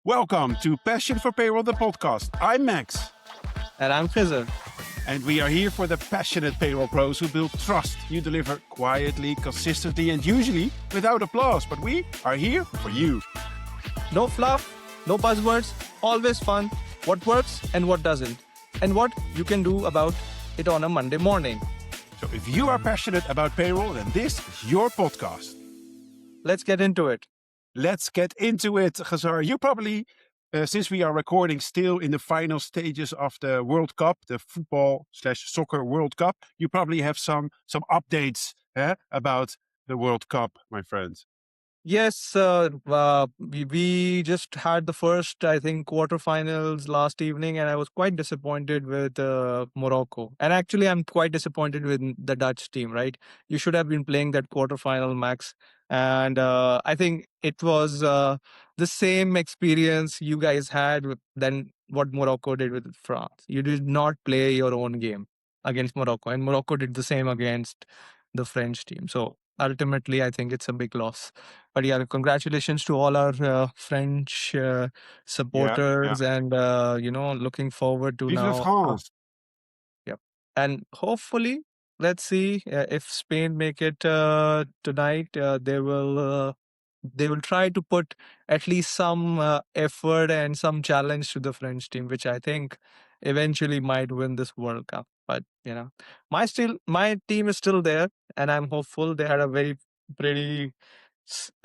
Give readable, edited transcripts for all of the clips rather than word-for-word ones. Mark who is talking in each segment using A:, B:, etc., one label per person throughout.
A: Welcome to Passion for Payroll, the podcast. I'm Max,
B: And I'm Khizar.
A: and we are here for the passionate payroll pros who build trust. You deliver quietly, consistently, and usually without applause. But we are here for you.
B: No fluff, no buzzwords, always fun. What works and what doesn't. And what you can do about it on a Monday morning.
A: So if you are passionate about payroll, then this is your podcast.
B: Let's get into it.
A: Let's get into it, Khizar. You probably, since we are recording still in the final stages of the World Cup, the football/soccer World Cup, you probably have some updates about the World Cup, my friends.
B: Yes, we just had the first, I think, quarterfinals last evening, and I was quite disappointed with Morocco. And actually, I'm quite disappointed with the Dutch team, right? You should have been playing that quarterfinal, Max. And I think it was the same experience you guys had than what Morocco did with France. You did not play your own game against Morocco, and Morocco did the same against the French team. So ultimately, I think it's a big loss. But yeah, congratulations to all our French
A: Yeah, yeah.
B: supporters, and looking forward to
A: Vive la
B: now.
A: France.
B: Yep, and hopefully, let's see if Spain make it tonight. They will try to put at least some effort and some challenge to the French team, which I think eventually might win this World Cup. But my team is still there, and I'm hopeful. They had a very pretty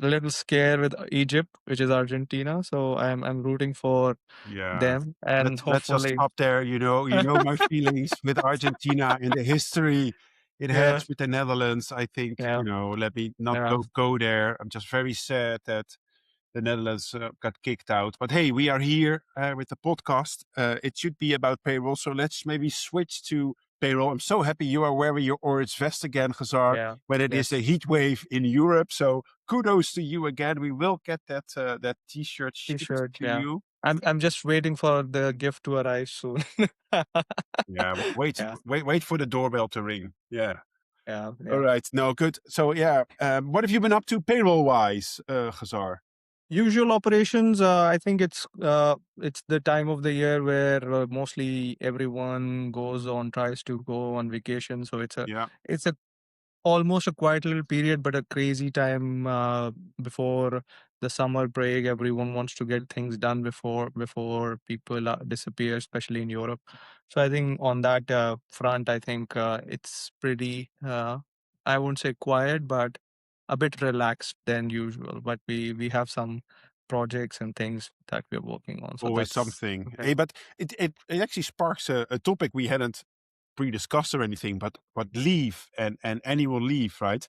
B: little scare with Egypt, which is Argentina. So I'm rooting for
A: Yeah.
B: them, and
A: Let's just
B: hopefully,
A: stop there. You know my feelings with Argentina and the history it has
B: yeah,
A: with the Netherlands. I think,
B: yeah,
A: let me not
B: yeah,
A: go there. I'm just very sad that the Netherlands got kicked out. But hey, we are here with the podcast. It should be about payroll. So let's maybe switch to payroll. I'm so happy you are wearing your orange vest again, Khazar,
B: yeah.
A: when it is a
B: Yes,
A: heat wave in Europe. So kudos to you again. We will get that t-shirt shipped
B: T-shirt.
A: to
B: Yeah,
A: you.
B: I'm just waiting for the gift to arrive soon.
A: Yeah,
B: Yeah,
A: wait for the doorbell to ring. Yeah.
B: yeah,
A: All
B: yeah.
A: right. No, good. So yeah, what have you been up to payroll wise, Khazar?
B: Usual operations. I think it's the time of the year where mostly everyone tries to go on vacation. So
A: Yeah.
B: it's a almost a quiet little period, but a crazy time before the summer break. Everyone wants to get things done before people disappear, especially in Europe. So I think on that front, I think it's pretty. I won't say quiet, but a bit relaxed than usual. But we have some projects and things that we're working on. So
A: Always
B: that's
A: something.
B: okay.
A: Hey, but it actually sparks a topic we hadn't pre-discussed or anything, but leave and annual leave, right?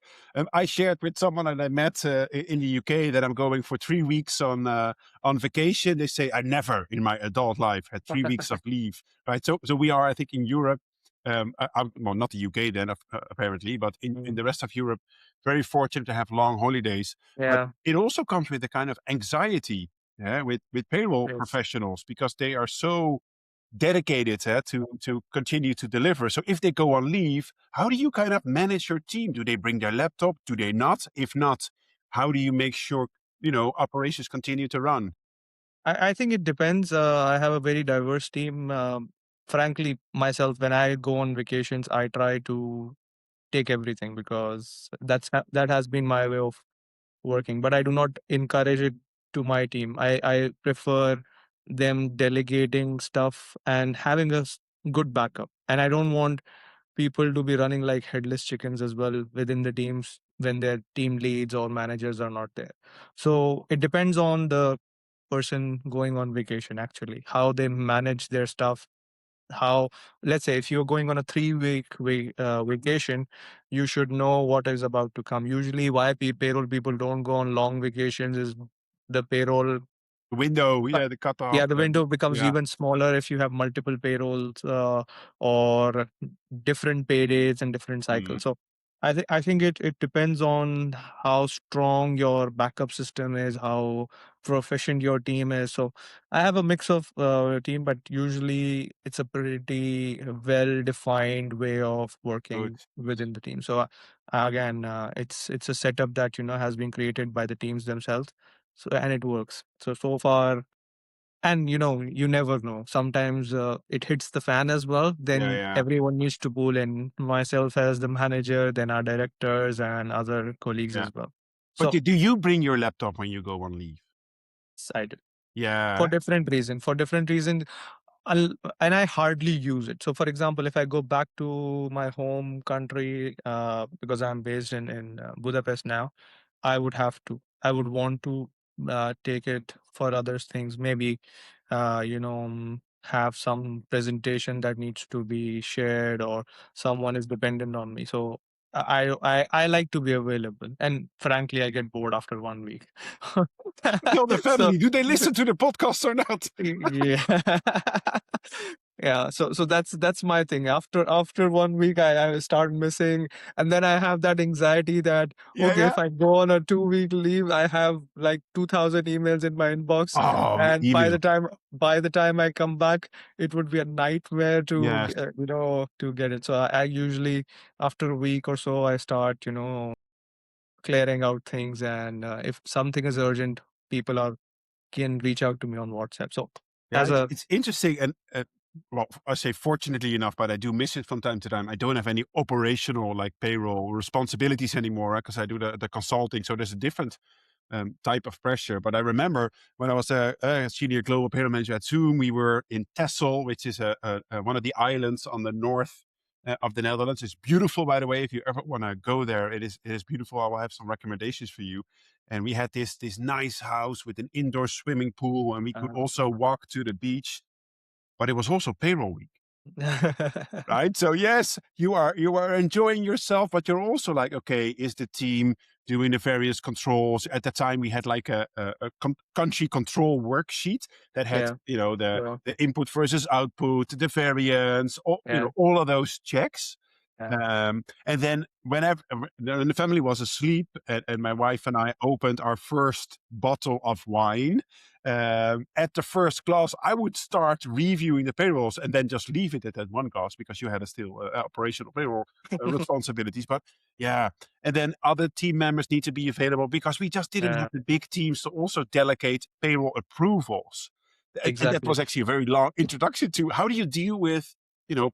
A: I shared with someone that I met in the UK that I'm going for 3 weeks on vacation. They say I never in my adult life had 3 weeks of leave, right? So we are, I think, in Europe. Well, not the UK then, apparently, but in
B: Mm.
A: the rest of Europe, very fortunate to have long holidays. But
B: Yeah.
A: it also comes with a kind of anxiety, yeah, with payroll
B: Yes.
A: professionals because they are so dedicated to continue to deliver. So if they go on leave, how do you kind of manage your team? Do they bring their laptop? Do they not? If not, how do you make sure operations continue to run?
B: I think it depends. I have a very diverse team. Frankly, myself, when I go on vacations, I try to take everything because that has been my way of working. But I do not encourage it to my team. I prefer them delegating stuff and having good backup. And I don't want people to be running like headless chickens as well within the teams when their team leads or managers are not there. So it depends on the person going on vacation, actually, how they manage their stuff. How, let's say, if you're going on a 3 week vacation, you should know what is about to come. Usually why payroll people don't go on long vacations is the payroll.
A: The window,
B: Uh,
A: yeah, the cutoff.
B: yeah, the window becomes
A: Yeah.
B: even smaller if you have multiple payrolls or different pay dates and different
A: Mm.
B: cycles. So I think it depends on how strong your backup system is, how proficient your team is. So I have a mix of team, but usually it's a pretty well defined way of
A: Good.
B: working within the team. So again, it's a setup that has been created by the teams themselves. So and it works. So far And you never know. Sometimes it hits the fan as well.
A: Yeah,
B: Then
A: yeah,
B: everyone needs to pull in, myself as the manager, then our directors and other colleagues
A: yeah.
B: as well.
A: But
B: So
A: do you bring your laptop when you go on leave?
B: I do. For
A: Yeah.
B: different reason. For different reasons, I'll, and I hardly use it. So, for example, if I go back to my home country, because I'm based in Budapest now, I would want to take it for other things. Maybe, have some presentation that needs to be shared, or someone is dependent on me. So, I like to be available, and frankly, I get bored after 1 week.
A: Tell the
B: So
A: family. Do they listen to the podcast or not?
B: yeah. Yeah, so that's my thing. After 1 week, I start missing, and then I have that anxiety that,
A: Yeah,
B: okay,
A: yeah.
B: if I go on a 2 week leave, I have like 2,000 emails in my inbox,
A: Oh,
B: and by the
A: email.
B: time I come back, it would be a nightmare to
A: Yes.
B: to get it. So I usually, after a week or so, I start clearing out things, and if something is urgent, people are can reach out to me on WhatsApp. So
A: Yeah,
B: as a
A: it's interesting, and well, I say fortunately enough, but I do miss it from time to time. I don't have any operational like payroll responsibilities anymore because I do the consulting. So there's a different type of pressure. But I remember when I was a senior global payroll manager at Zoom, we were in Texel, which is one of the islands on the north of the Netherlands. It's beautiful, by the way. If you ever want to go there, it is beautiful. I will have some recommendations for you. And we had this nice house with an indoor swimming pool, and we could
B: uh,
A: also walk to the beach. But it was also payroll week, right? So yes, you are enjoying yourself, but you're also like, okay, is the team doing the various controls? At the time, we had like a country control worksheet that had
B: yeah,
A: the
B: yeah,
A: the input versus output, the variance,
B: yeah,
A: all of those checks.
B: yeah.
A: And then whenever when the family was asleep, and my wife and I opened our first bottle of wine, at the first glass, I would start reviewing the payrolls and then just leave it at that one glass because you had a still operational payroll responsibilities. But yeah, and then other team members need to be available because we just didn't
B: Yeah,
A: have the big teams to also delegate payroll approvals. And that
B: exactly.
A: was actually a very long introduction to how do you deal with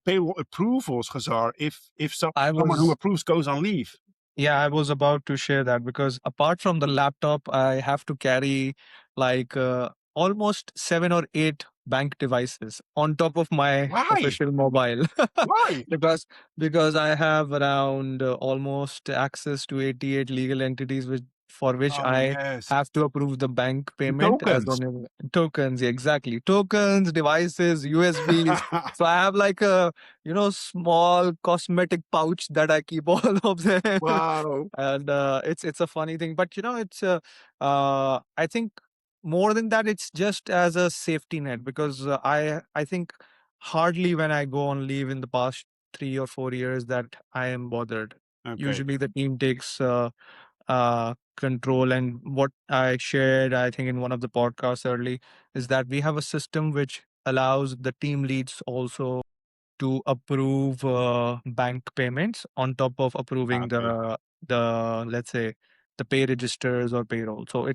A: payroll approvals, Khazar, if
B: I
A: someone who
B: was
A: approves goes on leave.
B: Yeah, I was about to share that, because apart from the laptop, I have to carry like almost 7 or 8 bank devices on top of my
A: Why?
B: official mobile.
A: Why?
B: Because I have around almost access to 88 legal entities, for which
A: Oh,
B: I
A: yes.
B: have to approve the bank
A: The
B: payment as
A: tokens.
B: on tokens. Yeah, exactly. Tokens, devices, USBs. So I have like a small cosmetic pouch that I keep all of them.
A: Wow.
B: And it's a funny thing, but it's I think more than that, it's just as a safety net, because I think hardly when I go on leave in the past 3 or 4 years that I am bothered.
A: Okay.
B: Usually the team takes control, and what I shared, I think, in one of the podcasts early, is that we have a system which allows the team leads also to approve bank payments on top of approving
A: Okay.
B: the let's say the pay registers or payroll. So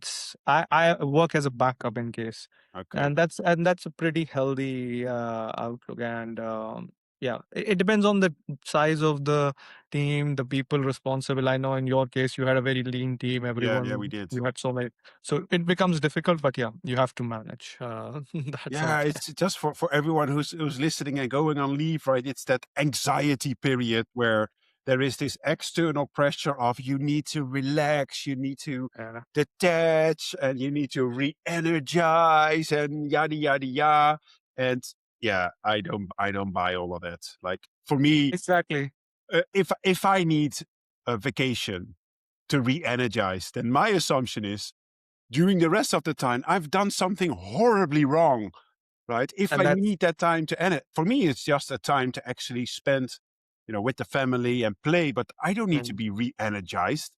B: I work as a backup in case,
A: Okay.
B: and that's a pretty healthy outlook. And yeah, it depends on the size of the team, the people responsible. I know in your case you had a very lean team,
A: Yeah, yeah, we
B: everyone,
A: did.
B: you had so many, so it becomes difficult, but yeah, you have to manage. That's all.
A: Yeah, it's just for everyone who's listening and going on leave, right? It's that anxiety period where there is this external pressure of you need to relax, you need to
B: Yeah,
A: detach, and you need to re-energize, and yada yada yada. And yeah, I don't buy all of that. Like for me,
B: exactly.
A: if I need a vacation to re-energize, then my assumption is during the rest of the time I've done something horribly wrong, right? If
B: And
A: I
B: that's
A: need that time to end it, for me, it's just a time to actually spend, with the family and play. But I don't need to
B: mm,
A: be re-energized.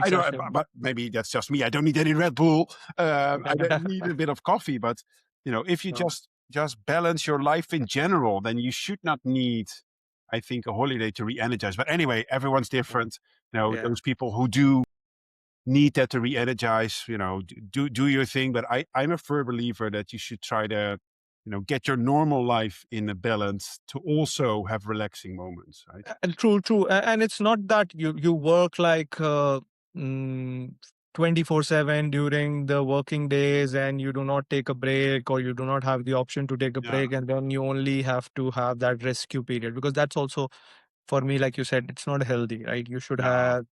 A: I don't,
B: exactly.
A: but maybe that's just me. I don't need any Red Bull. I don't need a bit of coffee. But if you
B: No,
A: just balance your life in general, then you should not need, I think, a holiday to re-energize. But anyway, everyone's
B: mm,
A: different.
B: yeah,
A: Those people who do need that to re-energize, do your thing. But I'm a firm believer that you should try to, get your normal life in a balance to also have relaxing moments, right?
B: And true, true. And it's not that you work like 24/7 during the working days and you do not take a break, or you do not have the option to take a
A: Yeah.
B: break, and then you only have to have that rescue period, because that's also, for me, like you said, it's not healthy, right? You should
A: No.
B: have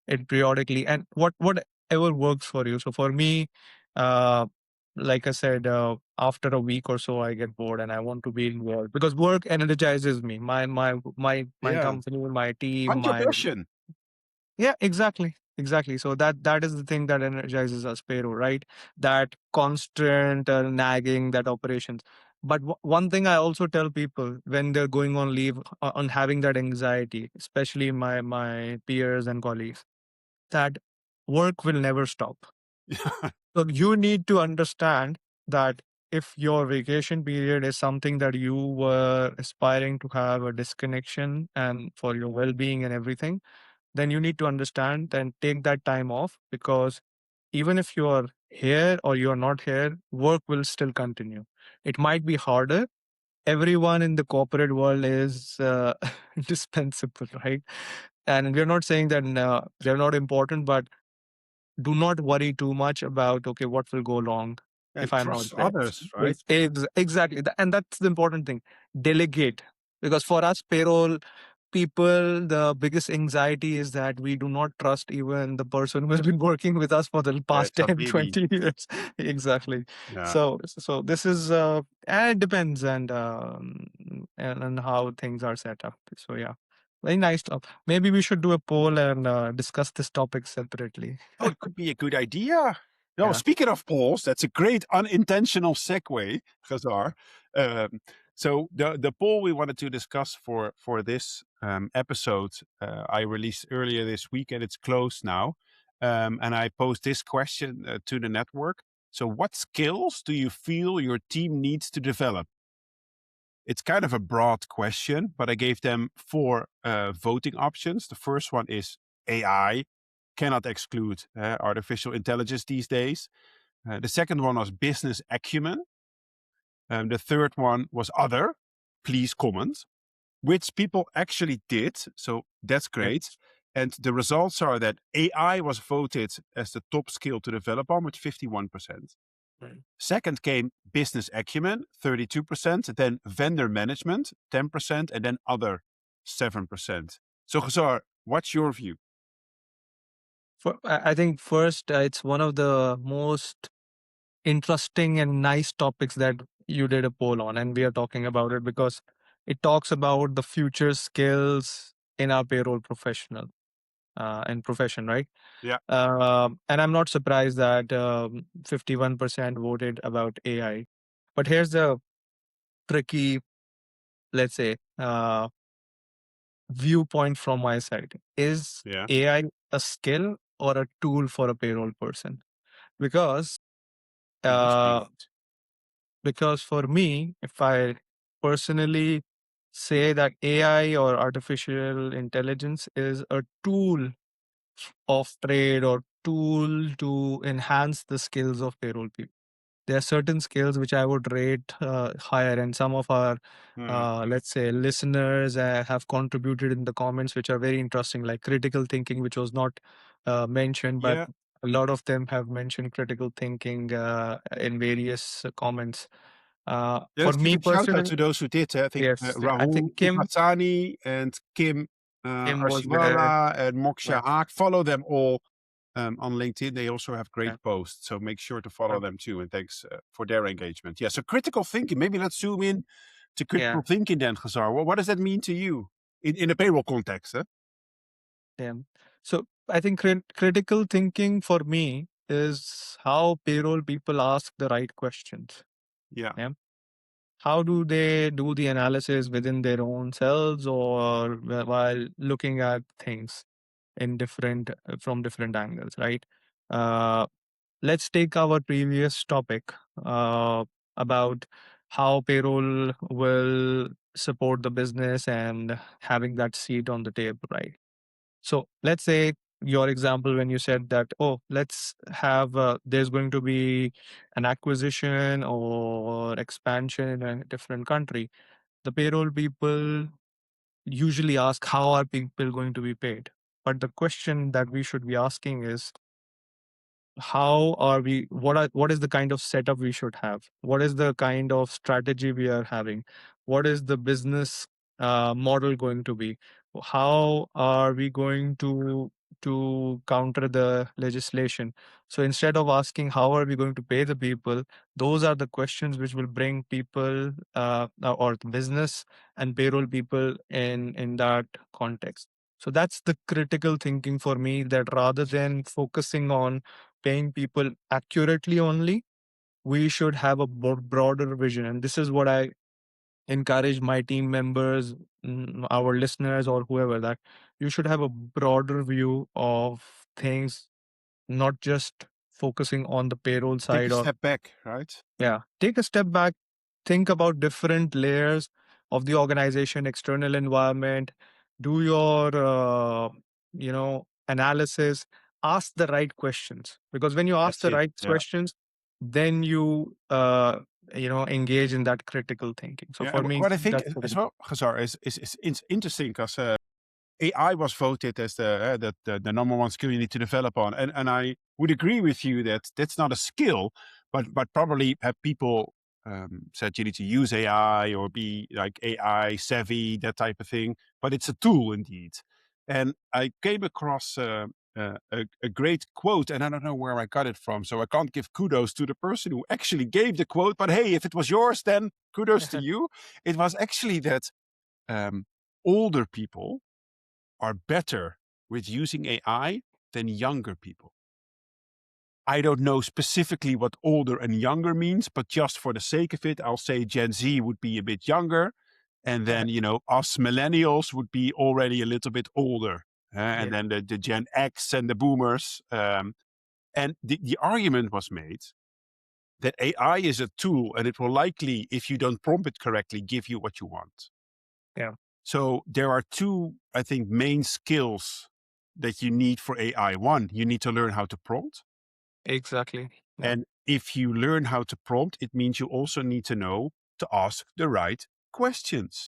B: it periodically, and whatever works for you. So for me, uh like I said, after a week or so I get bored and I want to be involved, because work energizes me. My
A: Yeah.
B: company, my team,
A: Find your
B: my
A: passion.
B: yeah, exactly, exactly. So that is the thing that energizes us, Payroll, right? That constant nagging, that operations. But one thing I also tell people when they're going on leave, on having that anxiety, especially my peers and colleagues, that work will never stop. So you need to understand that if your vacation period is something that you were aspiring to have a disconnection and for your well-being and everything, then you need to understand and take that time off, because even if you are here or you are not here, work will still continue. It might be harder. Everyone in the corporate world is indispensable, right? And we're not saying that they're not important, but do not worry too much about, okay, what will go wrong
A: And
B: if I'm not
A: trust
B: there.
A: others, right?
B: Exactly. And that's the important thing. Delegate. Because for us, payroll people, the biggest anxiety is that we do not trust even the person who has been working with us for the
A: Yeah,
B: past
A: it's a
B: 10,
A: baby.
B: 20 years. Exactly.
A: Yeah.
B: So this is, and it depends, and how things are set up. So yeah, very nice stuff. Maybe we should do a poll and discuss this topic separately.
A: Oh, it could be a good idea. No,
B: Yeah.
A: speaking of polls, that's a great unintentional segue, Khazar. Um, so the poll we wanted to discuss for this episode, I released earlier this week, and it's closed now. And I posed this question to the network. So, what skills do you feel your team needs to develop? It's kind of a broad question, but I gave them four voting options. The first one is AI. Cannot exclude artificial intelligence these days. The second one was business acumen. The third one was other. Please comment, which people actually did. So that's
B: Yeah.
A: great. And the results are that AI was voted as the top skill to develop on with 51%.
B: Right.
A: Second came business acumen, 32%, then vendor management, 10%, and then other, 7%. So, Ghazar, what's your view?
B: I think first, it's one of the most interesting and nice topics that you did a poll on, and we are talking about it because it talks about the future skills in our payroll professional and profession, right?
A: Yeah,
B: And I'm not surprised that 51% voted about AI. But here's the tricky, let's say, viewpoint from my side. Is
A: yeah,
B: AI a skill or a tool for a payroll person? Because
A: in which
B: uh,
A: meaning?
B: because for me, if I personally say that AI or artificial intelligence is a tool of trade or tool to enhance the skills of payroll people, there are certain skills which I would rate higher, and some of our,
A: Hmm.
B: let's say, listeners have contributed in the comments, which are very interesting, like critical thinking, which was not mentioned, but
A: Yeah,
B: a lot of them have mentioned critical thinking in various comments.
A: yeah,
B: For
A: let's give
B: me
A: a shout out
B: personally,
A: to those who did. I think
B: yes, I
A: Rahul
B: think
A: Upasani and Kim
B: Kim was there.
A: Arsiwala and
B: Yeah,
A: Moksha Haak. Follow them all on LinkedIn. They also have great
B: yeah,
A: posts. So make sure to
B: yeah.
A: follow them too. And thanks for their engagement. Yeah, so critical thinking. Maybe let's zoom in to
B: Yeah.
A: critical thinking then, Ghazar. What does that mean to you in a payroll context? Huh?
B: Yeah. So I think critical thinking for me is how payroll people ask the right questions.
A: Yeah,
B: Yeah. How do they do the analysis within their own selves, or while looking at things in different from different angles, right? Uh, let's take our previous topic about how payroll will support the business and having that seat on the table, right? So let's say your example when you said that, oh, let's have there's going to be an acquisition or expansion in a different country. The payroll people usually ask, how are people going to be paid? But the question that we should be asking is, how are we, what is the kind of setup we should have, what is the kind of strategy we are having, what is the business model going to be, how are we going to counter the legislation. So instead of asking how are we going to pay the people, those are the questions which will bring people or the business and payroll people in that context. So that's the critical thinking for me, that rather than focusing on paying people accurately only, we should have a broader vision. And this is what I encourage my team members, our listeners, or whoever, that you should have a broader view of things, not just focusing on the payroll
A: Take
B: side
A: a
B: or
A: step back, right?
B: yeah, take a step back, think about different layers of the organization, external environment, do your analysis, ask the right questions, because when you ask
A: That's
B: the
A: it.
B: right
A: Yeah.
B: questions, then you engage in that critical thinking. So
A: Yeah.
B: for
A: And
B: me,
A: what I think
B: that's what
A: as
B: it
A: well, Khazar, is interesting because AI was voted as the number one skill you need to develop on, and I would agree with you that that's not a skill, but probably have people said you need to use AI or be like AI savvy, that type of thing. But it's a tool indeed, and I came across a great quote, and I don't know where I got it from, so I can't give kudos to the person who actually gave the quote. But hey, if it was yours, then kudos to you. It was actually that um, older people are better with using AI than younger people. I don't know specifically what older and younger means, but just for the sake of it, I'll say Gen Z would be a bit younger. And
B: Yeah,
A: then, us millennials would be already a little bit older. And
B: yeah,
A: then the Gen X and the boomers. And the argument was made that AI is a tool and it will likely, if you don't prompt it correctly, give you what you want.
B: yeah,
A: So there are two, I think, main skills that you need for AI. One, you need to learn how to prompt.
B: exactly. Yeah,
A: And if you learn how to prompt, it means you also need to know to ask the right questions.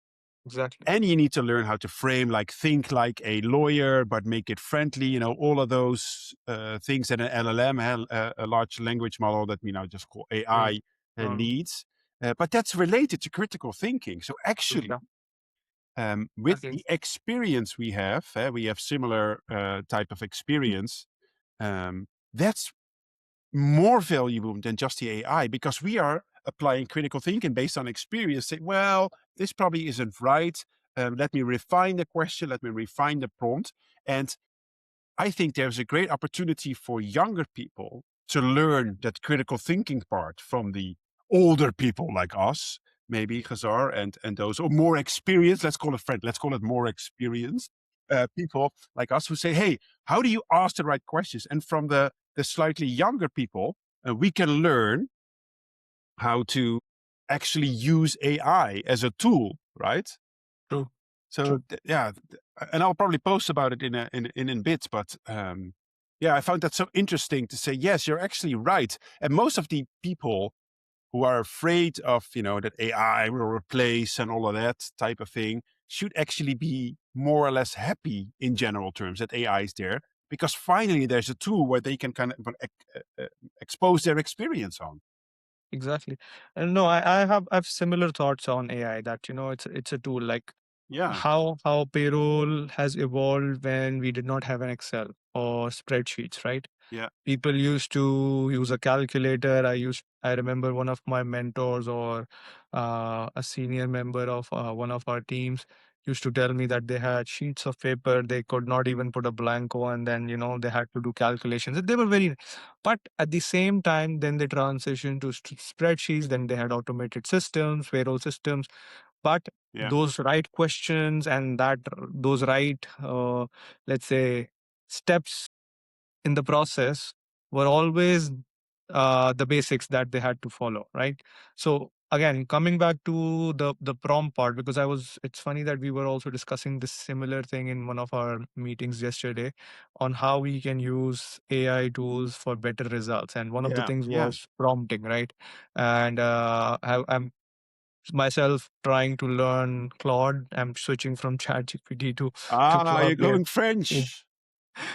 B: exactly.
A: And you need to learn how to frame, like think like a lawyer, but make it friendly, all of those things that an LLM, a large language model that we now just call
B: Mm.
A: AI,
B: Um,
A: needs. But that's related to critical thinking. So actually,
B: yeah,
A: with
B: okay,
A: the experience we have similar type of experience. That's more valuable than just the AI because we are applying critical thinking based on experience. Say, well, this probably isn't right. Let me refine the question. Let me refine the prompt. And I think there's a great opportunity for younger people to learn that critical thinking part from the older people like us, maybe Khazar and those, or more experienced, let's call it friend, let's call it more experienced people like us who say, hey, how do you ask the right questions? And from the slightly younger people, we can learn how to actually use AI as a tool, right?
B: true,
A: So
B: true.
A: yeah, and I'll probably post about it in bits. But yeah, I found that so interesting to say. Yes, you're actually right. And most of the people who are afraid of that AI will replace and all of that type of thing should actually be more or less happy in general terms that AI is there because finally there's a tool where they can kind of expose their experience on.
B: Exactly. And no, I have similar thoughts on AI, that it's a tool, like
A: Yeah,
B: how payroll has evolved when we did not have an Excel or spreadsheets, right?
A: yeah,
B: People used to use a calculator. I remember one of my mentors, or a senior member of one of our teams, used to tell me that they had sheets of paper, they could not even put a blanco, and then they had to do calculations. They were very, but at the same time, then they transitioned to spreadsheets, then they had automated systems, payroll systems. But
A: yeah.
B: those right questions and those right, let's say, steps in the process were always the basics that they had to follow, right? So again, coming back to the prompt part, because it's funny that we were also discussing this similar thing in one of our meetings yesterday on how we can use AI tools for better results. And one of the
A: Yeah,
B: things
A: yeah.
B: was prompting, right? And I'm myself trying to learn Claude. I'm switching from ChatGPT to
A: Ah, you're
B: Claude. Yeah.
A: going French.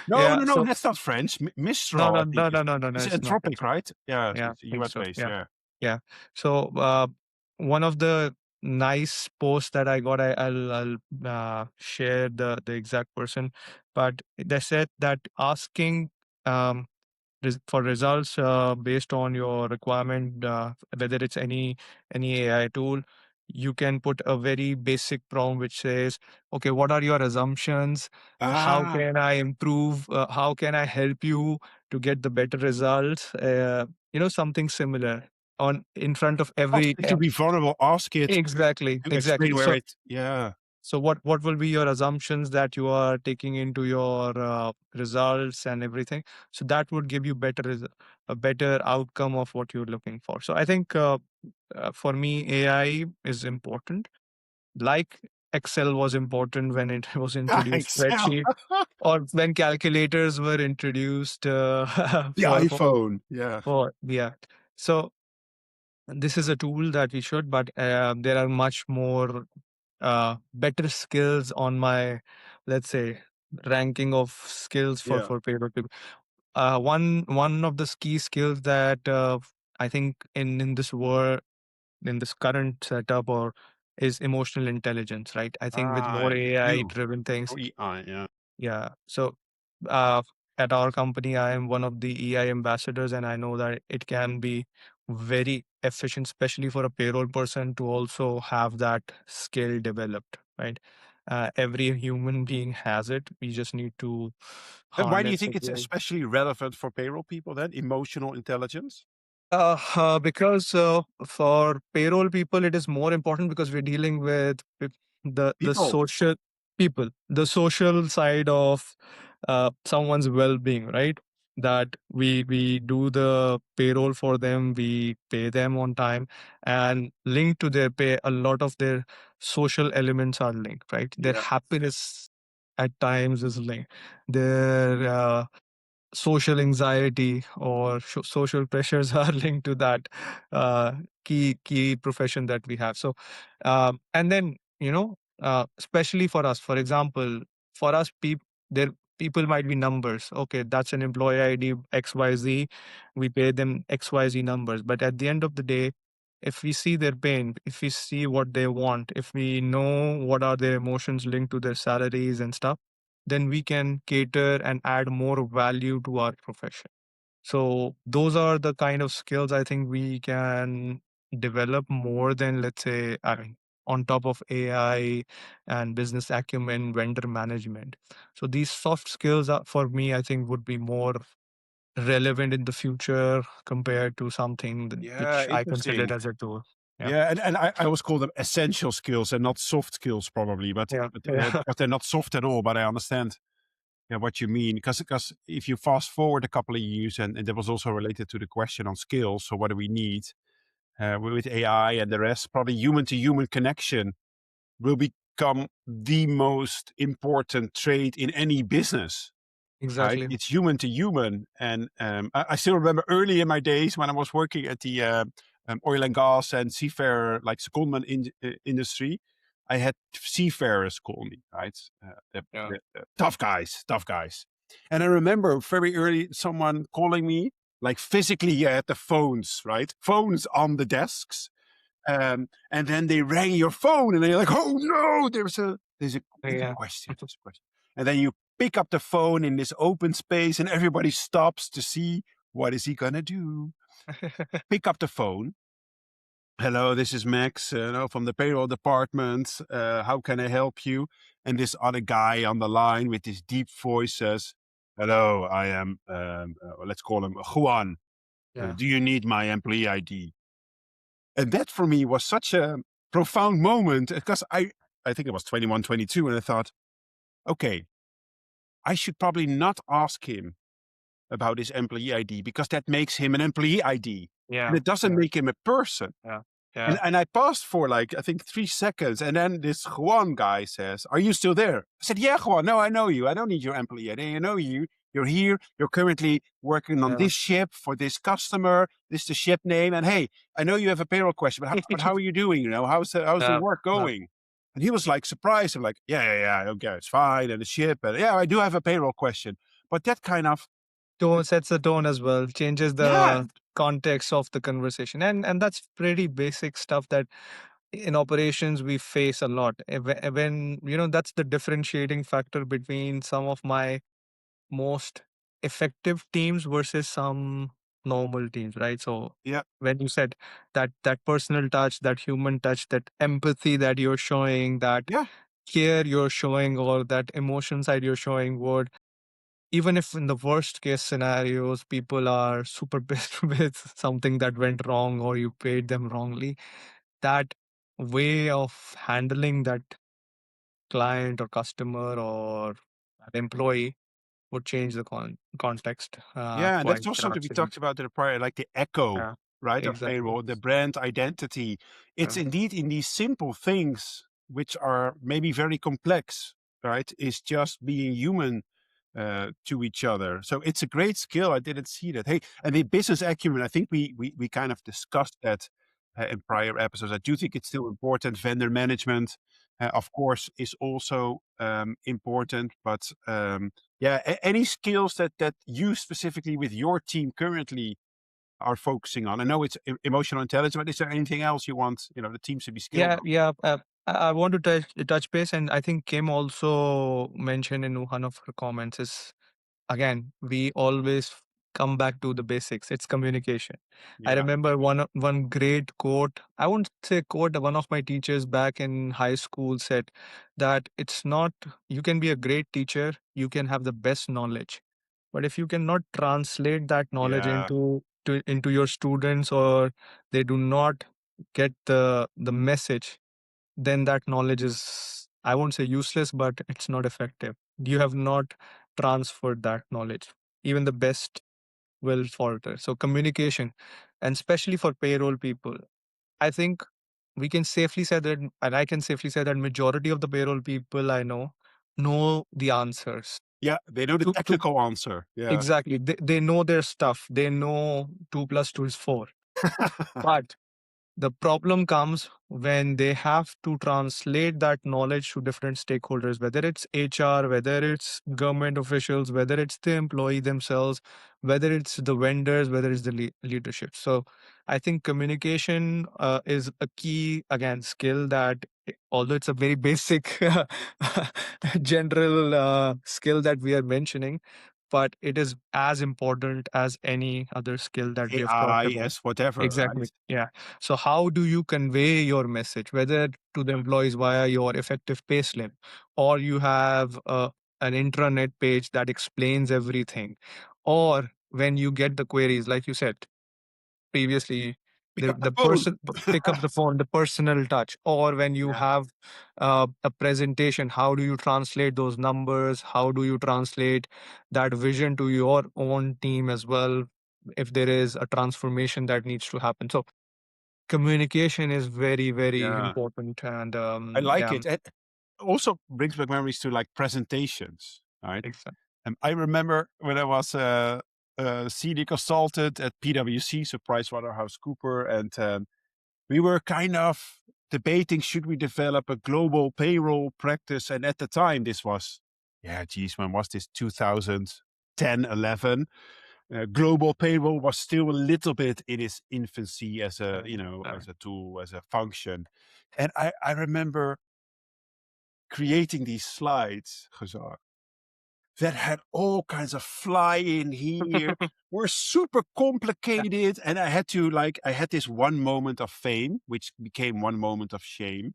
A: No,
B: Yeah.
A: no, no,
B: So
A: that's not French.
B: no,
A: Mistral, I
B: no,
A: think
B: no, no, no, no, no.
A: it's
B: It's not.
A: Anthropic, right? Yeah,
B: Yeah,
A: it's
B: think
A: US
B: so.
A: based.
B: Yeah,
A: Yeah.
B: yeah. So one of the nice posts that I got, I'll share the exact person, but they said that asking um for results based on your requirement, whether it's any AI tool, you can put a very basic prompt which says, okay, what are your assumptions? How
A: Ah,
B: can I improve? How can I help you to get the better results? Something similar on in front of
A: ask
B: every
A: it to be vulnerable. Ask it
B: exactly,
A: to explain
B: exactly.
A: where
B: So
A: it. Yeah.
B: what will be your assumptions that you are taking into your results and everything? So that would give you a better outcome of what you're looking for. So I think for me, AI is important. Like Excel was important when it was introduced,
A: Excel.
B: spreadsheet, or when calculators were introduced
A: The iPhone. Yeah.
B: for yeah. So this is a tool that we should, but there are much more better skills on my, let's say, ranking of skills
A: Yeah.
B: for payroll people. One of the key skills that I think in this world, in this current setup, or is emotional intelligence, right? I think with
A: Ah,
B: more AI
A: you.
B: driven things,
A: Oh, EI. Yeah.
B: yeah. So uh, at our company, I am one of the EI ambassadors, and I know that it can be very efficient, especially for a payroll person to also have that skill developed, right? Every human being has it. We just need to
A: And why do you
B: harness
A: think
B: it
A: it's
B: well.
A: especially relevant for payroll people then? Emotional intelligence?
B: Because for payroll people, it is more important because we're dealing with the
A: People.
B: social people, the social side of someone's well-being, right? That we do the payroll for them, we pay them on time, and linked to their pay, a lot of their social elements are linked, right? Their
A: Yeah.
B: happiness at times is linked. Their social anxiety or social pressures are linked to that key profession that we have. So and then especially for us, for example, for us there people might be numbers. Okay, that's an employee ID XYZ, we pay them XYZ numbers, but at the end of the day, if we see their pain, if we see what they want, if we know what are their emotions linked to their salaries and stuff, then we can cater and add more value to our profession. So those are the kind of skills I think we can develop more than, let's say, I mean, on top of AI and business acumen, vendor management. So these soft skills are, for me, I think would be more relevant in the future compared to something
A: Yeah,
B: which I consider
A: interesting.
B: as a tool. Yeah.
A: Yeah, and I always call them essential skills and not soft skills probably,
B: Yeah.
A: but
B: Yeah.
A: because they're not soft at all. But I understand, yeah, what you mean. Because if you fast forward a couple of years, and that was also related to the question on skills. So what do we need with AI and the rest? Probably human to human connection will become the most important trait in any business. Right?
B: Exactly.
A: It's human to human. And I still remember early in my days when I was working at the oil and gas and seafarer, like secondment industry, I had seafarers call me, right?
B: Yeah.
A: Tough guys, tough guys. And I remember very early someone calling me, like physically, you had the phones, right? Phones on the desks. And then they rang your phone and they're like, oh no, there's a
B: Yeah.
A: question, there's a question. And then you pick up the phone in this open space and everybody stops to see what is he gonna do. Pick up the phone. Hello, this is Max, from the payroll department. How can I help you? And this other guy on the line with this deep voice says, hello, I am, let's call him Juan.
B: Yeah.
A: Do you need my employee ID? And that for me was such a profound moment because I think I was 21, 22, and I thought, okay, I should probably not ask him about his employee ID because that makes him an employee ID and
B: Yeah.
A: it doesn't
B: Yeah.
A: make him a person.
B: Yeah. Yeah.
A: And I paused for like, I think 3 seconds. And then this Juan guy says, "Are you still there?" I said, "Yeah, Juan. No, I know you. I don't need your employee. I know you. You're here. You're currently working on
B: Yeah.
A: this ship for this customer. This is the ship name. And hey, I know you have a payroll question, but how are you doing? You know, how's the
B: Yeah.
A: work
B: Yeah.
A: going?" And he was like surprised. I'm like, yeah, okay, it's fine. And the ship. And yeah, I do have a payroll question. But that kind of,
B: Tone sets the tone as well, changes
A: yeah,
B: the context of the conversation. And that's pretty basic stuff that in operations we face a lot. When, that's the differentiating factor between some of my most effective teams versus some normal teams, right? So
A: yeah,
B: when you said that personal touch, that human touch, that empathy that you're showing, that
A: yeah,
B: care you're showing, or that emotion side you're showing, would, even if in the worst case scenarios people are super pissed with something that went wrong or you paid them wrongly, that way of handling that client or customer or that employee would change the context
A: yeah. And that's
B: quite
A: also something we
B: drastically.
A: talked about in the prior, like the echo,
B: Yeah,
A: right, of
B: exactly.
A: payroll, the brand identity. It's
B: Yeah.
A: indeed in these simple things, which are maybe very complex, right? Is just being human to each other. So it's a great skill. I didn't see that. Hey, and the business acumen, I think we kind of discussed that in prior episodes. I do think it's still important. Vendor management, of course, is also important. But yeah, any skills that you specifically with your team currently are focusing on? I know it's emotional intelligence, but is there anything else you want, the teams to be skilled
B: Yeah,
A: on?
B: yeah. I want to touch base, and I think Kim also mentioned in one of her comments is, again, we always come back to the basics. It's communication. I
A: Yeah,
B: remember one great quote. I won't say quote. One of my teachers back in high school said that it's not, you can be a great teacher, you can have the best knowledge, but if you cannot translate that knowledge
A: yeah,
B: into your students, or they do not get the message, then that knowledge is, I won't say useless, but it's not effective. You have not transferred that knowledge. Even the best will falter. So communication, and especially for payroll people, I think we can safely say that, and I can safely say that majority of the payroll people I know the answers
A: yeah. They know the
B: to
A: technical answer. Yeah.
B: exactly. They know their stuff. They know 2 plus 2 is 4. But the problem comes when they have to translate that knowledge to different stakeholders, whether it's HR, whether it's government officials, whether it's the employee themselves, whether it's the vendors, whether it's the leadership. So I think communication is a key, again, skill that, although it's a very basic general skill that we are mentioning, but it is as important as any other skill that we have talked
A: AI
B: about.
A: as whatever, right?
B: Exactly. Yeah. So how do you convey your message, whether to the employees via your effective payslip, or you have an intranet page that explains everything, or when you get the queries, like you said previously,
A: Pick
B: the
A: up the
B: the
A: phone.
B: person pick up the phone, the personal touch, or when you
A: Yeah.
B: have a presentation, how do you translate those numbers? How do you translate that vision to your own team as well, if there is a transformation that needs to happen? So communication is very, very
A: Yeah.
B: important. And
A: I like
B: yeah,
A: it. It also brings back memories to like presentations, right?
B: exactly.
A: I remember when I was a senior consultant at PwC, so PricewaterhouseCooper, and we were kind of debating, should we develop a global payroll practice? And at the time, this was, yeah, geez, when was this? 2010, 11. Global payroll was still a little bit in its infancy as a, as a tool, as a function. And I remember creating these slides, Khazar, that had all kinds of fly in here, were super
B: Yeah,
A: complicated. And I had this one moment of fame, which became one moment of shame.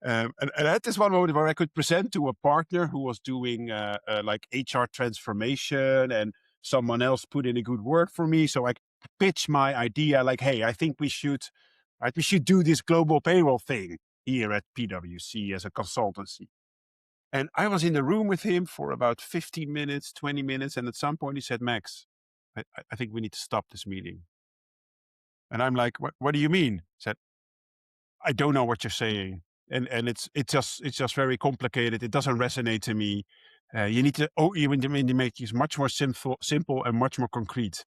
A: And I had this one moment where I could present to a partner who was doing like HR transformation, and someone else put in a good word for me. So I pitched my idea like, hey, I think right, we should do this global payroll thing here at PwC as a consultancy. And I was in the room with him for about 15 minutes, 20 minutes. And at some point he said, Max, I think we need to stop this meeting. And I'm like, what do you mean? He said, I don't know what you're saying. And it's just very complicated. It doesn't resonate to me. You need to make it much more simple and much more concrete.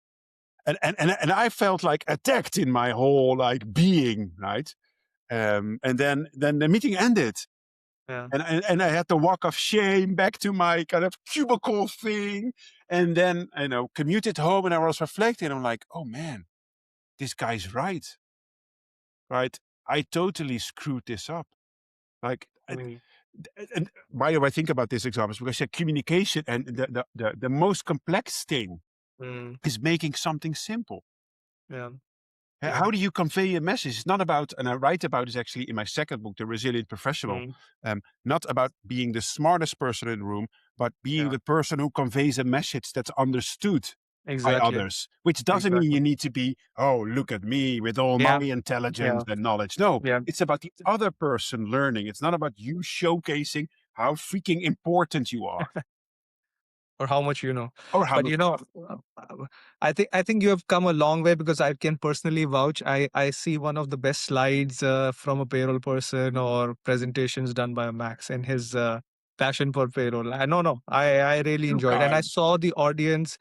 A: And I felt like attacked in my whole like being, right? And then the meeting ended,
B: Yeah.
A: and I had to walk of shame back to my kind of cubicle thing, and then commuted home, and I was reflecting. I'm like, oh man, this guy's right? I totally screwed this up. Like,
B: Mm,
A: and why do I think about this example? Is because communication and the most complex thing
B: mm,
A: is making something simple.
B: yeah. Yeah.
A: How do you convey a message? It's not about, and I write about this actually in my second book, The Resilient Professional,
B: Mm,
A: not about being the smartest person in the room, but being
B: yeah.
A: the person who conveys a message that's understood by
B: Exactly.
A: others, which doesn't mean you
B: Exactly.
A: need to be, oh, look at me with all my
B: Yeah.
A: intelligence
B: Yeah.
A: and knowledge. No,
B: Yeah.
A: it's about the other person learning. It's not about you showcasing how freaking important you are
B: Or how much you know.
A: or how
B: But
A: much.
B: I think you have come a long way, because I can personally vouch. I see one of the best slides from a payroll person or presentations done by Max and his passion for payroll. I no, I really
A: Too
B: enjoyed, and I
A: kind.
B: saw the audience,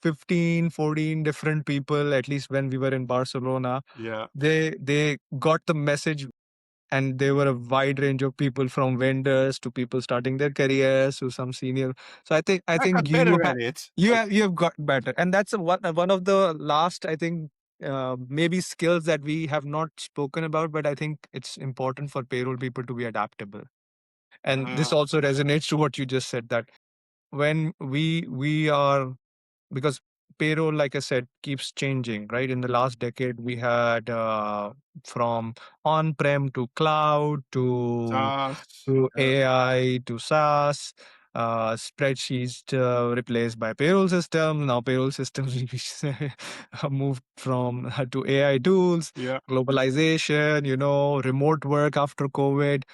B: 15, 14 different people, at least when we were in Barcelona.
A: Yeah.
B: They got the message, and there were a wide range of people, from vendors to people starting their careers to some senior. So I
A: I
B: think
A: got better at it.
B: you have got better, and that's one of the last, I think, maybe skills that we have not spoken about, but I think it's important for payroll people to be adaptable. And this
A: Uh,
B: also resonates to what you just said, that when we are, because payroll, like I said, keeps changing, right? In the last decade, we had from on-prem to cloud
A: SaaS.
B: to AI to SaaS, spreadsheets replaced by payroll systems. Now payroll systems have moved from to AI tools,
A: Yeah.
B: globalization, remote work after COVID,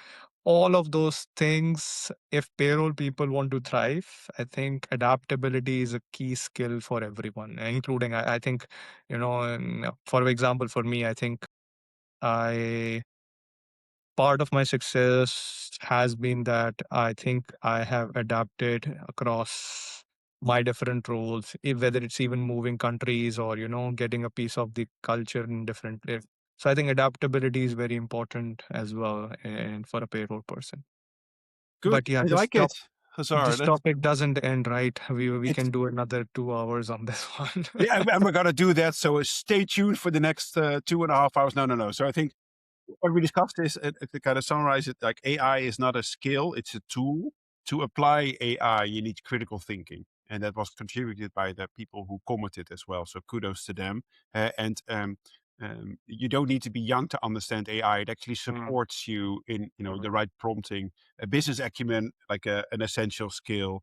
B: all of those things. If payroll people want to thrive, I think adaptability is a key skill for everyone, including, I think, for example, for me, I think I part of my success has been that I think I have adapted across my different roles, whether it's even moving countries or getting a piece of the culture in different place. So I think adaptability is very important as well, and for a payroll person.
A: Good.
B: But yeah,
A: I like it. Hazard.
B: this topic doesn't end, right? We
A: It's
B: can do another 2 hours on this one.
A: Yeah, and we're gonna do that. So stay tuned for the next 2.5 hours. No, no, no. So I think what we discussed is, to kind of summarize it, like AI is not a skill; it's a tool. To apply AI, you need critical thinking, and that was contributed by the people who commented as well. So kudos to them. And you don't need to be young to understand AI. It actually
B: Mm,
A: supports you in
B: mm,
A: the right prompting. A business acumen, like an essential skill.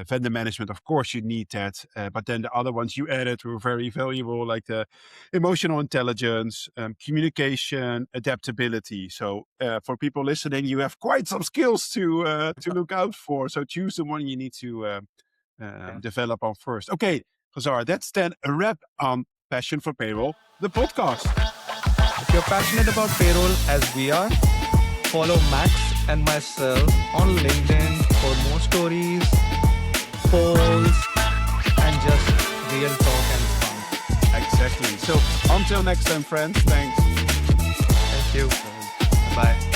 A: Vendor management, of course, you need that. But then the other ones you added were very valuable, like the emotional intelligence, communication, adaptability. So for people listening, you have quite some skills to look out for. So choose the one you need to
B: yeah.
A: develop on first. Okay, Khazar, that's then a wrap on Passion for Payroll, the podcast.
B: If you're passionate about payroll as we are, follow Max and myself on LinkedIn for more stories, polls, and just real talk and fun.
A: Exactly. So until next time, friends. Thanks.
B: Thank you. Bye.